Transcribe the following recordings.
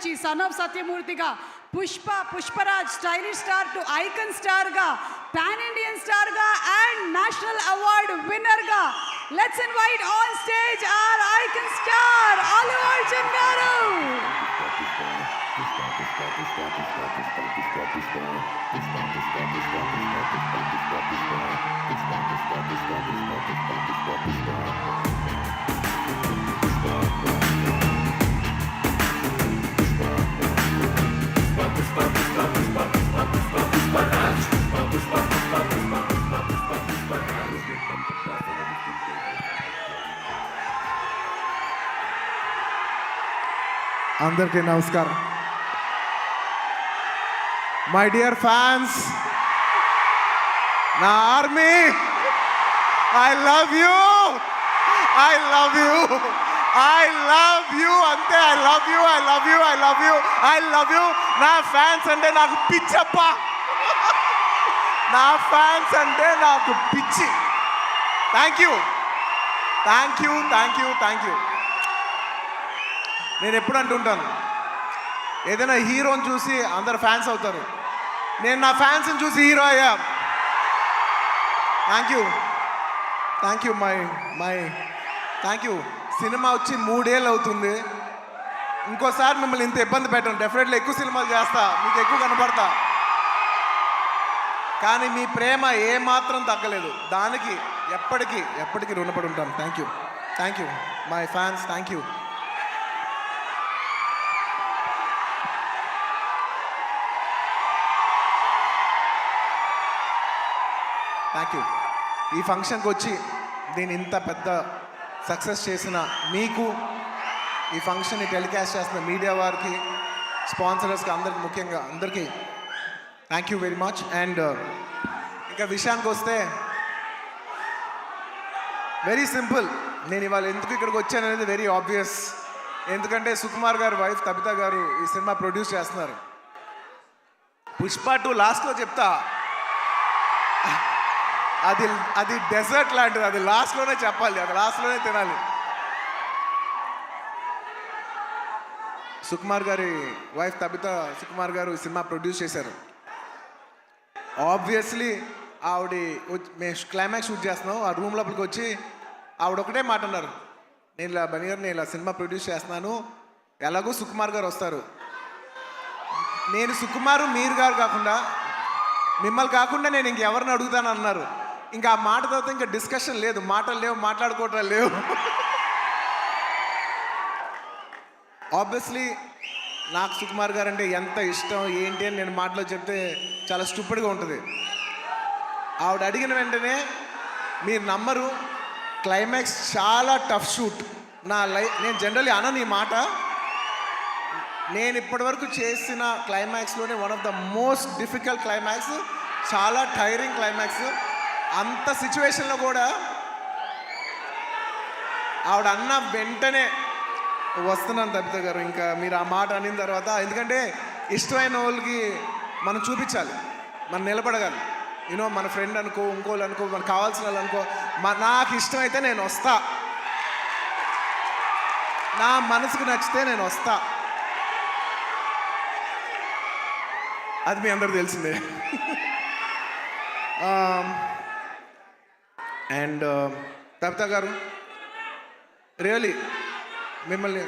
నుంచి son of సత్యమూర్తిగా, Pushparaj stylish star to icon స్టార్గా, పాన్ ఇండియన్ స్టార్గా అండ్ నేషనల్ అవార్డు విన్నర్గా let's invite on stage our icon star Allu Arjun garu. అందరికీ నమస్కారం. మై డియర్ ఫ్యాన్స్, నా army, I love you, I love you, I love you, అంతే. I love you, I love you, I love you, I love you. నా fans అంటే నాకు పిచ్చప్ప, నా fans అంటే నాకు పిచ్చి. Thank you, thank you, thank you, thank you. నేను ఎప్పుడు అంటుంటాను, ఏదైనా హీరోని చూసి అందరు ఫ్యాన్స్ అవుతారు. నేను నా ఫ్యాన్స్ని చూసి హీరో అయ్యా. Thank you, thank you, my thank you. Cinema వచ్చి 3 ఏళ్ళు అవుతుంది. ఇంకోసారి మిమ్మల్ని ఇంత ఇబ్బంది పెట్టను. డెఫినెట్లీ ఎక్కువ సినిమాలు చేస్తా, మీకు ఎక్కువ కనపడతా. కానీ మీ ప్రేమ ఏమాత్రం తగ్గలేదు. దానికి ఎప్పటికీ రుణపడి ఉంటాను. Thank you my fans, thank you. Thank you. ఈ ఫంక్షన్కి వచ్చి దీన్ని ఇంత పెద్ద సక్సెస్ చేసిన మీకు, ఈ ఫంక్షన్ని టెలికాస్ట్ చేస్తున్న మీడియా వారికి, స్పాన్సరర్స్కి, అందరికి, ముఖ్యంగా అందరికీ thank you very much. And ఇంకా విషయానికి వస్తే వెరీ సింపుల్. నేను ఇవాళ ఎందుకు ఇక్కడికి వచ్చాను అనేది వెరీ ఆబ్వియస్. ఎందుకంటే సుకుమార్ గారు వైఫ్ తబితా గారు ఈ సినిమా ప్రొడ్యూస్ చేస్తున్నారు. పుష్ప 2 లాస్ట్లో చెప్తా, అది డెజర్ట్ లాంటిది. అది లాస్ట్లోనే చెప్పాలి, అది లాస్ట్లోనే తినాలి. సుకుమార్ గారి వైఫ్ తబితా సుకుమార్ గారు ఈ సినిమా ప్రొడ్యూస్ చేశారు. ఆబ్వియస్లీ ఆవిడ మేము క్లైమాక్స్ షూట్ చేస్తున్నాం. ఆ రూమ్ లోపలికి వచ్చి ఆవిడ ఒకటే మాట అన్నారు, నేను ఇలా సినిమా ప్రొడ్యూస్ చేస్తున్నాను, ఎలాగో సుకుమార్ గారు వస్తారు. నేను సుకుమారు మీరు గారు కాకుండా, మిమ్మల్ని కాకుండా నేను ఇంకెవరిని అడుగుతాను అన్నారు. ఇంకా ఆ మాట తర్వాత ఇంకా డిస్కషన్ లేదు, మాటలు లేవు, మాట్లాడుకోవటాలు లేవు. ఆబ్వియస్లీ నాకు సుకుమార్ గారు అంటే ఎంత ఇష్టం ఏంటి అని నేను మాటలో చెప్తే చాలా స్టూపిడ్గా ఉంటుంది. ఆవిడ అడిగిన వెంటనే మీరు నమ్మరు, క్లైమాక్స్ చాలా టఫ్ షూట్. నేను జనరల్లీ అనను ఈ మాట. నేను ఇప్పటివరకు చేసిన క్లైమాక్స్లోనే one of the most difficult climax, చాలా టైరింగ్ క్లైమాక్స్. అంత సిచ్యువేషన్లో కూడా ఆవిడ అన్న వెంటనే వస్తున్నాను తబితా గారు, ఇంకా మీరు ఆ మాట అనిన తర్వాత, ఎందుకంటే ఇష్టమైన వాళ్ళకి మనం చూపించాలి, మనం నిలబడగాలి. యూనో మన ఫ్రెండ్ అనుకో, ఇంకోళ్ళు అనుకో, మనకు కావాల్సిన వాళ్ళు అనుకో, నాకు ఇష్టమైతే నేను వస్తా, నా మనసుకు నచ్చితే నేను వస్తా. అది మీ అందరూ తెలిసిందే. అండ్ తబితా గారు, రియలీ మిమ్మల్ని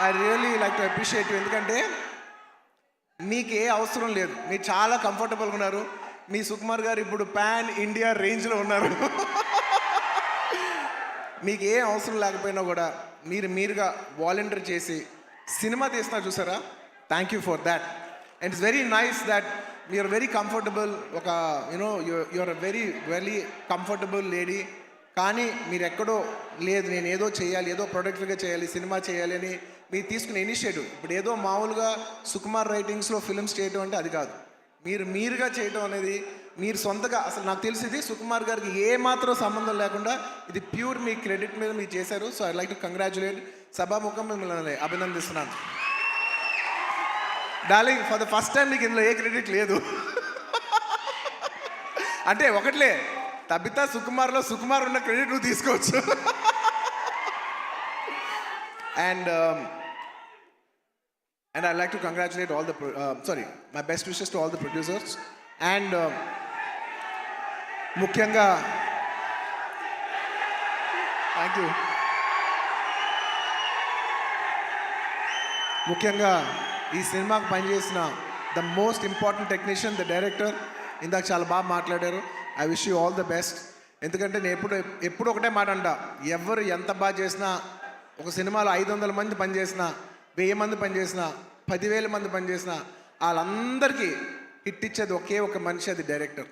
I really like to appreciate you. ఎందుకంటే మీకు ఏ అవసరం లేదు, మీరు చాలా కంఫర్టబుల్గా ఉన్నారు. మీ సుకుమార్ గారు ఇప్పుడు పాన్ ఇండియా రేంజ్లో ఉన్నారు. మీకు ఏ అవసరం లేకపోయినా కూడా మీరుగా వాలంటీర్ చేసి సినిమా తీస్తున్నారు చూసారా, thank you for that. And it's very nice that you're very comfortable. ఒక you know you're very very comfortable lady. కానీ మీరు ఎక్కడో లేదు, నేను ఏదో చేయాలి, ఏదో ప్రొడక్టివ్గా చేయాలి, సినిమా చేయాలి అని మీరు తీసుకునే ఇనిషియేటివ్. ఇప్పుడు ఏదో మామూలుగా సుకుమార్ రైటింగ్స్లో ఫిల్మ్స్ చేయడం అంటే అది కాదు. మీరుగా చేయడం అనేది, మీరు సొంతగా, అసలు నాకు తెలిసింది సుకుమార్ గారికి ఏ మాత్రం సంబంధం లేకుండా ఇది ప్యూర్ మీ క్రెడిట్ మీద మీరు చేశారు. So I like to congratulate. సభాముఖం మిమ్మల్ని అభినందిస్తున్నాను. Darling, for the first time మీకు ఇందులో ఏ క్రెడిట్ లేదు. అంటే ఒకట్లే, తబితా సుకుమార్లో సుకుమార్ ఉన్న క్రెడిట్ నువ్వు తీసుకోవచ్చు. And And I'd like to congratulate all the, my best wishes to all the producers. And ముఖ్యంగా థ్యాంక్ యూ. ముఖ్యంగా ఈ సినిమాకి పనిచేసిన the most important technician, the director, ఇందాక చాలా బాగా మాట్లాడారు. I wish you all the best. ఎందుకంటే నేను ఎప్పుడు ఒకటే మాట అంట, ఎవరు ఎంత బాగా చేసినా, ఒక సినిమాలో 500 మంది పనిచేసినా, 1000 మంది పనిచేసినా, 10,000 మంది పనిచేసినా, వాళ్ళందరికీ హిట్ ఇచ్చేది ఒకే ఒక మనిషి, అది డైరెక్టర్.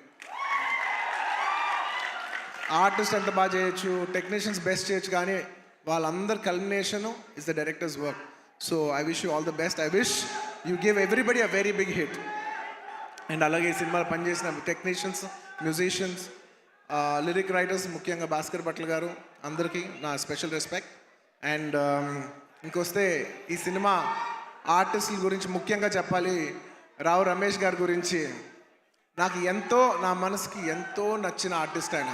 ఆర్టిస్ట్ ఎంత బాగా చేయొచ్చు, టెక్నీషియన్స్ బెస్ట్ చేయొచ్చు, కానీ వాళ్ళందరి culmination is the directors work. So I wish you all the best. I wish you give everybody a very big hit. And అలాగే ఈ సినిమాలో పనిచేసిన టెక్నీషియన్స్, మ్యూజిషియన్స్, లిరిక్ రైటర్స్, ముఖ్యంగా భాస్కర్ భట్ల గారు, అందరికీ నా స్పెషల్ రెస్పెక్ట్. అండ్ ఇంకొస్తే ఈ సినిమా ఆర్టిస్టుల గురించి ముఖ్యంగా చెప్పాలి. రావు రమేష్ గారి గురించి నాకు ఎంతో, నా మనసుకి ఎంతో నచ్చిన ఆర్టిస్ట్ ఆయన.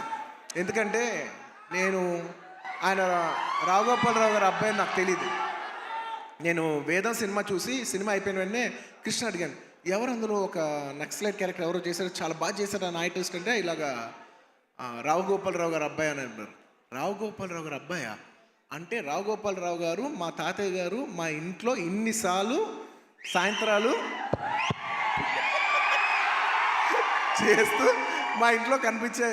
ఎందుకంటే ఆయన రావు గోపాలరావు గారి అబ్బాయి నాకు తెలియదు. నేను వేదం సినిమా చూసి, సినిమా అయిపోయిన వెంటనే కృష్ణ అడిగాను, ఎవరు అందులో ఒక నక్సలైట్ క్యారెక్టర్ ఎవరో చేశారు, చాలా బాగా చేశారు ఆ ఆర్టిస్ట్ అంటే, ఇలాగా రావు గోపాలరావు గారు అబ్బాయి అని అన్నారు. రావు గోపాలరావు గారు అబ్బాయా అంటే, రావు గోపాలరావు గారు మా తాతయ్య గారు మా ఇంట్లో ఇన్నిసార్లు సాయంత్రాలు చేస్తూ మా ఇంట్లో కనిపించే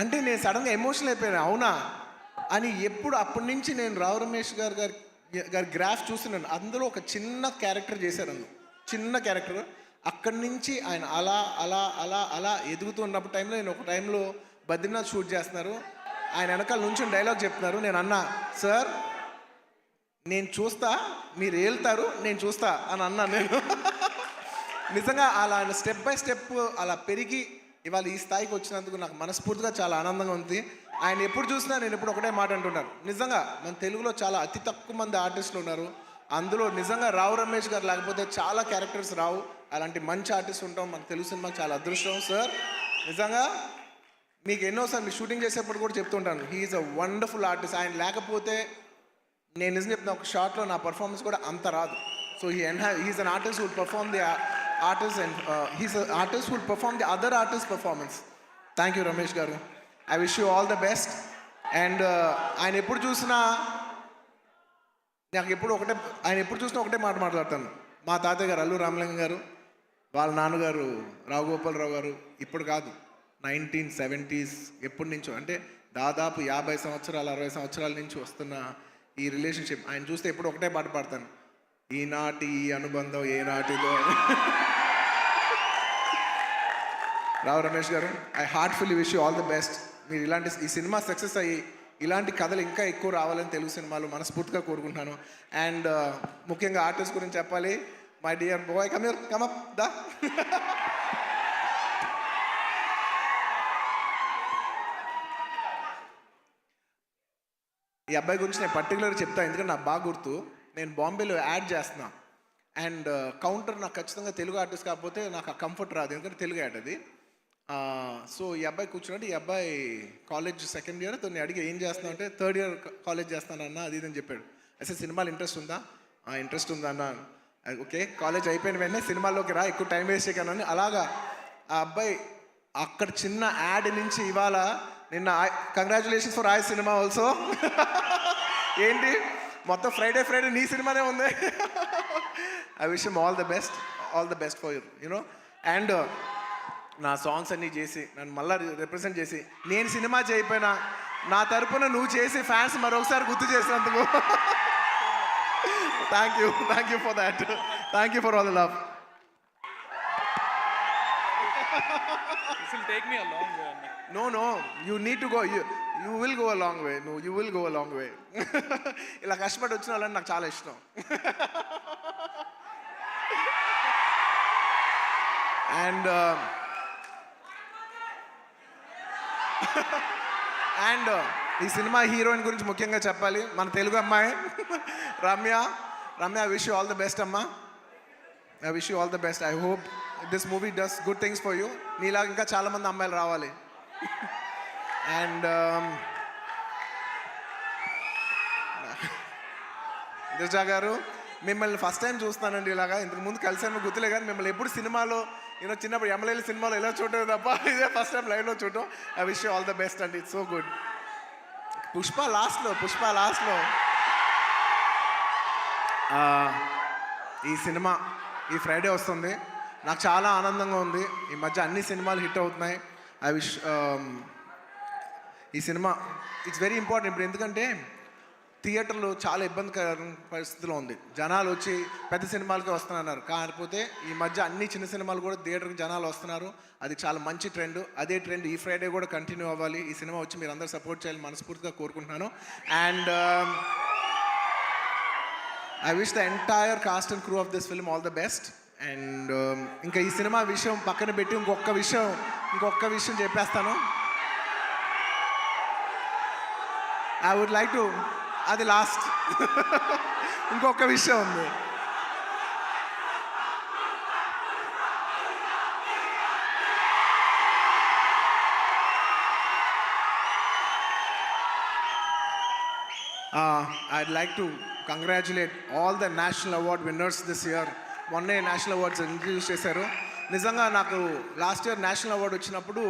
అంటే, నేను సడన్గా ఎమోషనల్ అయిపోయాను. అవునా అని అప్పటి నుంచి నేను రావు రమేష్ గారి గ్రాఫ్ చూస్తున్నాను. అందులో ఒక చిన్న క్యారెక్టర్ చేశారు, అందులో చిన్న క్యారెక్టర్. అక్కడి నుంచి ఆయన అలా అలా అలా అలా ఎదుగుతూ ఉన్నప్పుడు టైంలో, నేను ఒక టైంలో బద్రీనాథ్ షూట్ చేస్తున్నారు, ఆయన వెనకాల నుంచి డైలాగ్ చెప్తున్నారు. నేను అన్నా, సార్ నేను చూస్తా, మీరు వెళ్తారు, నేను చూస్తా అని అన్నాను నేను. నిజంగా అలా స్టెప్ బై స్టెప్ అలా పెరిగి ఇవాళ ఈ స్థాయికి వచ్చినందుకు నాకు మనస్ఫూర్తిగా చాలా ఆనందంగా ఉంది. ఆయన ఎప్పుడు చూసినా నేను ఎప్పుడు ఒకటే మాట అంటున్నాను, నిజంగా మన తెలుగులో చాలా అతి తక్కువ మంది ఆర్టిస్టులు ఉన్నారు. అందులో నిజంగా రావు రమేష్ గారు లేకపోతే చాలా క్యారెక్టర్స్ రావు. అలాంటి మంచి ఆర్టిస్ట్ ఉంటాం మన తెలుగు సినిమాకి చాలా అదృష్టం. సార్ నిజంగా మీకు ఎన్నోసార్లు మీ షూటింగ్ చేసేప్పుడు కూడా చెప్తుంటాను, హీఈస్ అ వండర్ఫుల్ ఆర్టిస్ట్. ఆయన లేకపోతే నేను నిజం చెప్తున్నా, ఒక షార్ట్లో నా పర్ఫార్మెన్స్ కూడా అంత రాదు. So he's an artist who'll perform the artist and he's artist who'll perform the other artist performance. Thank you Ramesh garu. I wish you all the best. And ఆయన ఎప్పుడు చూసినా ఒకటే మాట మాట్లాడతాను. మా తాతయ్య గారు అల్లు రామలింగం గారు, వాళ్ళ నాన్నగారు రావు గోపాలరావు గారు, ఇప్పుడు కాదు 1970s ఎప్పటి నుంచో, అంటే దాదాపు 50 సంవత్సరాలు 60 సంవత్సరాల నుంచి వస్తున్న ఈ రిలేషన్షిప్ ఆయన చూస్తే ఎప్పుడు ఒకటే పాట పాడతాను, ఈనాటి ఈ అనుబంధం ఏనాటిదో. Rao Ramesh garu, I heartfully wish you all the best. మీరు ఈ సినిమా సక్సెస్ అయ్యి ఇలాంటి కథలు ఇంకా ఎక్కువ రావాలని తెలుగు సినిమాలు మనస్ఫూర్తిగా కోరుకుంటున్నాను. అండ్ ముఖ్యంగా ఆర్టిస్ట్ గురించి చెప్పాలి. My dear boy, come up దా. ఈ అబ్బాయి గురించి నేను పర్టికులర్గా చెప్తాను, ఎందుకంటే నాకు బాగా గుర్తు. నేను బాంబేలో యాడ్ చేస్తున్నా, అండ్ కౌంటర్ నాకు ఖచ్చితంగా తెలుగు ఆర్టిస్ట్ కాకపోతే నాకు ఆ కంఫర్ట్ రాదు, ఎందుకంటే తెలుగు యాడ్ అది. సో ఈ అబ్బాయి కూర్చున్నట్టు, ఈ అబ్బాయి కాలేజ్ సెకండ్ ఇయర్, తను అడిగి ఏం చేస్తున్నావు అంటే, థర్డ్ ఇయర్ కాలేజ్ చేస్తానన్నా అది ఇదని చెప్పాడు. అసలు సినిమాలు ఇంట్రెస్ట్ ఉందా? ఇంట్రెస్ట్ ఉందా అన్న. ఓకే, కాలేజ్ అయిపోయిన వెంటనే సినిమాల్లోకి రా, ఎక్కువ టైం వేస్ట్ చేయకనని. అలాగా ఆ అబ్బాయి అక్కడ చిన్న యాడ్ నుంచి ఇవాళ నిన్న కంగ్రాచులేషన్స్ ఫర్ ఆయ్ సినిమా ఆల్సో. ఏంటి మొత్తం ఫ్రైడే నీ సినిమానే ఉంది. I wish him all the best for you know. And నా సాంగ్స్ అన్నీ చేసి నన్ను మళ్ళీ రిప్రజెంట్ చేసి, నేను సినిమా చేయకపోయినా నా తరపున నువ్వు చేసి ఫ్యాన్స్ మరొకసారి గుర్తు చేసినందుకు thank you for that. Thank you for all the love. This will take me a long way, Anna. No, you need to go. You will go a long way. No, you will go a long way. ఇలా కష్టపడి వచ్చిన వాళ్ళని నాకు చాలా ఇష్టం. And ఈ cinema heroine గురించి ముఖ్యంగా చెప్పాలి, మన తెలుగు అమ్మాయి Ramya. I wish you all the best అమ్మా. I wish you all the best. I hope this movie does good things for you. నీలాగా ఇంకా చాలామంది అమ్మాయిలు రావాలి. అండ్ దిశా గారు, మిమ్మల్ని ఫస్ట్ టైం చూస్తానండి ఇలాగా. ఇంతకు ముందు కలిసాను గుర్తులే, కానీ మిమ్మల్ని ఎప్పుడు సినిమాలో చిన్నప్పుడు ఎమ్మెల్యేల సినిమాలో ఎలా చూడటం తప్ప ఇదే ఫస్ట్ టైం లైవ్లో చూడటం. I wish you all the best అండి. It's so good. పుష్ప లాస్ట్లో ఈ సినిమా ఈ ఫ్రైడే వస్తుంది. నాకు చాలా ఆనందంగా ఉంది. ఈ మధ్య అన్ని సినిమాలు హిట్ అవుతున్నాయి. ఐ విష్ ఈ సినిమా ఇట్స్ వెరీ ఇంపార్టెంట్ ఇప్పుడు, ఎందుకంటే థియేటర్లో చాలా ఇబ్బందికర పరిస్థితిలో ఉంది. జనాలు వచ్చి పెద్ద సినిమాలకి వస్తున్నారు, కాకపోతే ఈ మధ్య అన్ని చిన్న సినిమాలు కూడా థియేటర్కి జనాలు వస్తున్నారు. అది చాలా మంచి ట్రెండ్. అదే ట్రెండ్ ఈ ఫ్రైడే కూడా కంటిన్యూ అవ్వాలి. ఈ సినిమా వచ్చి మీరు అందరూ సపోర్ట్ చేయాలని మనస్ఫూర్తిగా కోరుకుంటున్నాను. And I wish the entire cost and crew of this film all the best. And ఇంకా ఈ సినిమా విషయం పక్కన పెట్టి ఇంకొక విషయం చెప్పేస్తాను. ఐ వుడ్ లైక్ టు, అది లాస్ట్ ఇంకొక విషయం ఉంది. I'd like to congratulate all the national award winners this year. మొన్నే నేషనల్ అవార్డ్స్ ఇంట్రడ్యూస్ చేశారు. నిజంగా నాకు లాస్ట్ ఇయర్ నేషనల్ అవార్డు వచ్చినప్పుడు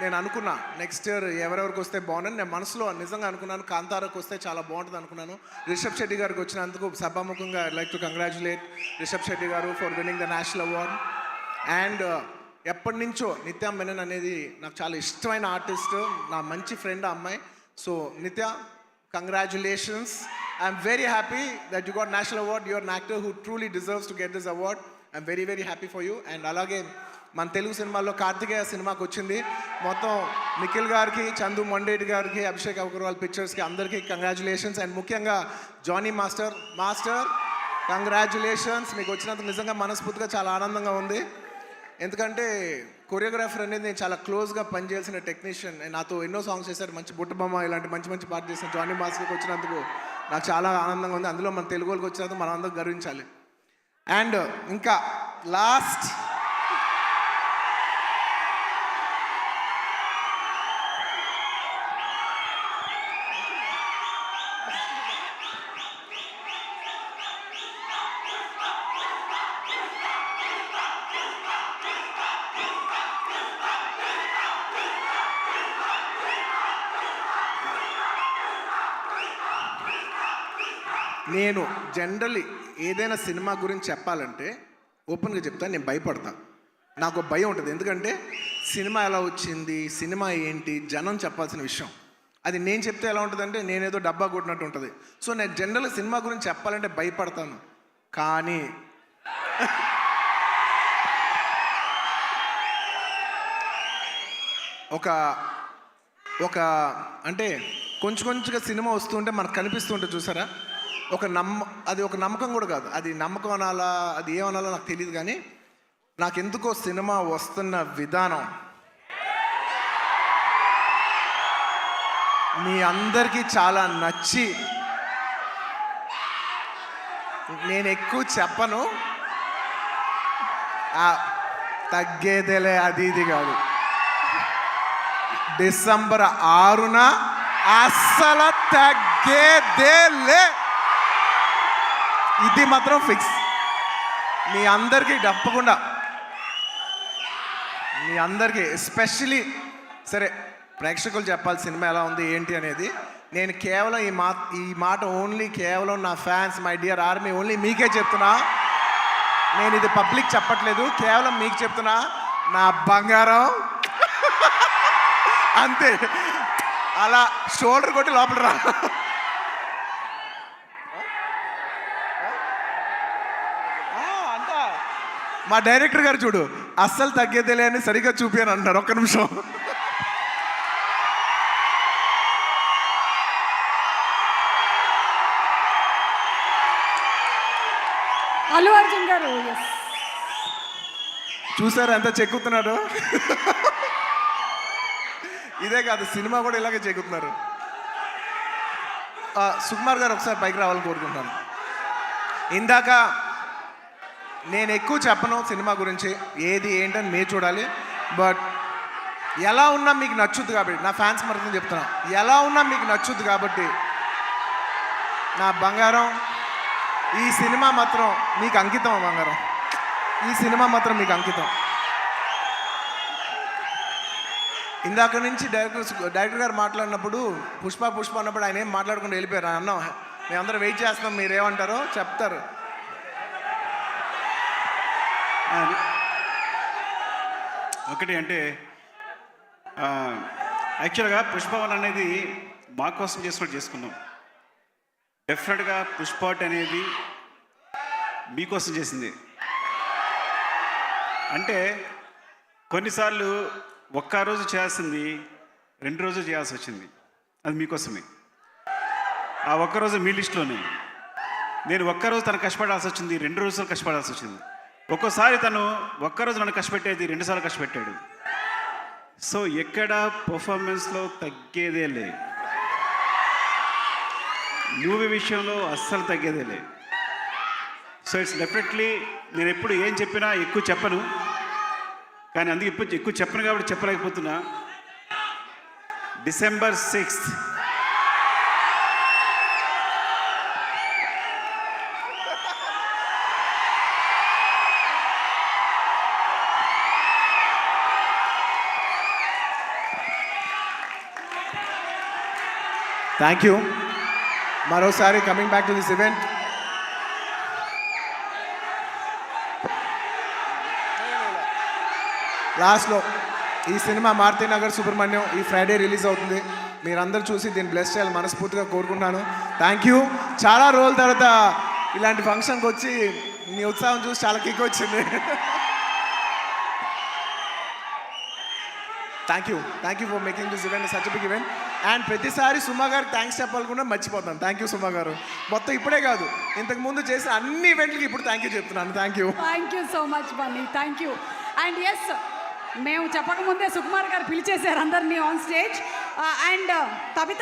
నేను అనుకున్నా నెక్స్ట్ ఇయర్ ఎవరెవరికి వస్తే బాగుందని నేను మనసులో నిజంగా అనుకున్నాను. కాంతారాకు వస్తే చాలా బాగుంటుంది అనుకున్నాను. రిషబ్ శెట్టి గారికి వచ్చినందుకు సభాముఖంగా I like to congratulate Rishab Shetty garu for winning the national award. And ఎప్పటి నుంచో నిత్య మెనన్ అనేది నాకు చాలా ఇష్టమైన ఆర్టిస్ట్, నా మంచి ఫ్రెండ్ ఆ అమ్మాయి. సో నిత్య, congratulations. I'm very happy that you got national award. You're an actor who truly deserves to get this award. I'm very, very happy for you. And అలాగే మన తెలుగు సినిమాల్లో కార్తికేయ సినిమాకి వచ్చింది. మొత్తం నిఖిల్ గారికి, చందు మొండేటి గారికి, అభిషేక్ అగర్వాల్ పిక్చర్స్కి అందరికీ కంగ్రాచులేషన్స్. అండ్ ముఖ్యంగా జానీ మాస్టర్ కంగ్రాచులేషన్స్. మీకు వచ్చినందుకు నిజంగా మనస్ఫూర్తిగా చాలా ఆనందంగా ఉంది. ఎందుకంటే కొరియోగ్రాఫర్ అనేది నేను చాలా క్లోజ్గా పనిచేయాల్సిన టెక్నీషియన్. నాతో ఎన్నో సాంగ్స్ చేశారు, మంచి బుట్టబొమ్మ ఇలాంటి మంచి పాట చేసిన జానీ మాస్టర్కి వచ్చినందుకు నాకు చాలా ఆనందంగా ఉంది. అందులో మన తెలుగు వాళ్ళకి వచ్చినందుకు మనం అందరం గర్వించాలి. అండ్ ఇంకా లాస్ట్ నేను జనరల్లీ ఏదైనా సినిమా గురించి చెప్పాలంటే ఓపెన్గా చెప్తాను, నేను భయపడతాను. నాకు భయం ఉంటుంది. ఎందుకంటే సినిమా ఎలా వచ్చింది, సినిమా ఏంటి, జనం చెప్పాల్సిన విషయం. అది నేను చెప్తే ఎలా ఉంటుందంటే నేనేదో డబ్బా కొట్టినట్టు ఉంటుంది. సో నేను జనరల్గా సినిమా గురించి చెప్పాలంటే భయపడతాను. కానీ ఒక అంటే కొంచెంగా సినిమా వస్తుంటే మనకు కనిపిస్తుంటే చూసారా, అది ఒక నమ్మకం కూడా కాదు. అది నమ్మకం అనాలా, అది ఏమనాలో నాకు తెలియదు. కానీ నాకెందుకో సినిమా వస్తున్న విధానం మీ అందరికీ చాలా నచ్చి, నేను ఎక్కువ చెప్పను, తగ్గేదేలే అది ఇది కాదు. డిసెంబర్ 6న అస్సలు తగ్గేదేలే, ఇది మాత్రం ఫిక్స్. మీ అందరికీ తప్పకుండా, మీ అందరికీ ఎస్పెషలీ సరే ప్రేక్షకులు చెప్పాలి సినిమా ఎలా ఉంది ఏంటి అనేది. నేను కేవలం ఈ మాట ఓన్లీ కేవలం నా fans, my dear army, only మీకే చెప్తున్నా. నేను ఇది పబ్లిక్ చెప్పట్లేదు, కేవలం మీకు చెప్తున్నా. నా బంగారం అంతే, అలా షోల్డర్ కొట్టి లోపల రా. మా డైరెక్టర్ గారు చూడు, అస్సలు తగ్గేదేలే అని సరిగ్గా చూపాను అంటారు. ఒక్క నిమిషం. అల్లు అర్జున్ గారు చూసారా ఎంత చెక్కుతున్నాడు. ఇదే కాదు, సినిమా కూడా ఇలాగే చెక్కుతున్నారు. సుకుమార్ గారు ఒకసారి పైకి రావాలని కోరుకుంటున్నాను. ఇందాక నేను ఎక్కువ చెప్పను సినిమా గురించి, ఏది ఏంటని మీరు చూడాలి. బట్ ఎలా ఉన్నా మీకు నచ్చుద్ది కాబట్టి, నా ఫ్యాన్స్ మరొకటి చెప్తున్నా, ఎలా ఉన్నా మీకు నచ్చుద్ది కాబట్టి నా బంగారం ఈ సినిమా మాత్రం మీకు అంకితం బంగారం. ఈ సినిమా మాత్రం మీకు అంకితం. ఇందాక నుంచి డైరెక్టర్ గారు మాట్లాడినప్పుడు పుష్ప అన్నప్పుడు ఆయన ఏం మాట్లాడకుండా వెళ్ళిపోయారు. అన్నాం మేమందరం వెయిట్ చేస్తున్నాం, మీరేమంటారో చెప్తారు. ఒకటి అంటే యాక్చువల్గా పుష్పవన్ అనేది మా కోసం చేసుకున్నట్టు చేసుకున్నాం. డెఫినెట్గా పుష్పాట్ అనేది మీకోసం చేసింది. అంటే కొన్నిసార్లు ఒక్క రోజు చేయాల్సింది 2 రోజులు చేయాల్సి వచ్చింది. అది మీకోసమే. ఆ ఒక్కరోజు మీ లిస్టులోనే. నేను ఒక్కరోజు తను కష్టపడాల్సి వచ్చింది, 2 రోజులు కష్టపడాల్సి వచ్చింది. ఒక్కోసారి తను ఒక్కరోజు నన్ను కష్టపెట్టేది 2 సార్లు కష్టపెట్టాడు. సో ఎక్కడ పర్ఫార్మెన్స్లో తగ్గేదే లే, మూవీ విషయంలో అస్సలు తగ్గేదే లే. సో ఇట్స్ డెఫినెట్లీ నేను ఎప్పుడు ఏం చెప్పినా ఎక్కువ చెప్పను, కానీ అందుకే ఇప్పుడు ఎక్కువ చెప్పను కాబట్టి చెప్పలేకపోతున్నా. December 6th thank you. మరోసారి coming back to this event, లాస్ట్లో ఈ సినిమా మారుతినగర్ సుబ్రహ్మణ్యం ఈ ఫ్రైడే రిలీజ్ అవుతుంది. మీరందరూ చూసి దీన్ని బ్లెస్ చేయాలి మనస్ఫూర్తిగా కోరుకుంటున్నాను. Thank you. చాలా రోజుల తర్వాత ఇలాంటి ఫంక్షన్కి వచ్చి మీ ఉత్సాహం చూసి చాలా కిక్ వచ్చింది. Thank you for making this event such big event. And ప్రతిసారి సుమా గారు థ్యాంక్స్ చెప్పాలకుండా మర్చిపోతాను. థ్యాంక్ యూ సుమా గారు. మొత్తం ఇప్పుడే కాదు, ఇంతకు ముందు చేసిన అన్ని ఈవెంట్లకి ఇప్పుడు థ్యాంక్ యూ చెప్తున్నాను. Thank you so much Bunny. Thank you. And yes, మేము చెప్పకముందే సుకుమార్ గారు పిలిచేశారు అందరినీ ఆన్ స్టేజ్. And Tabitha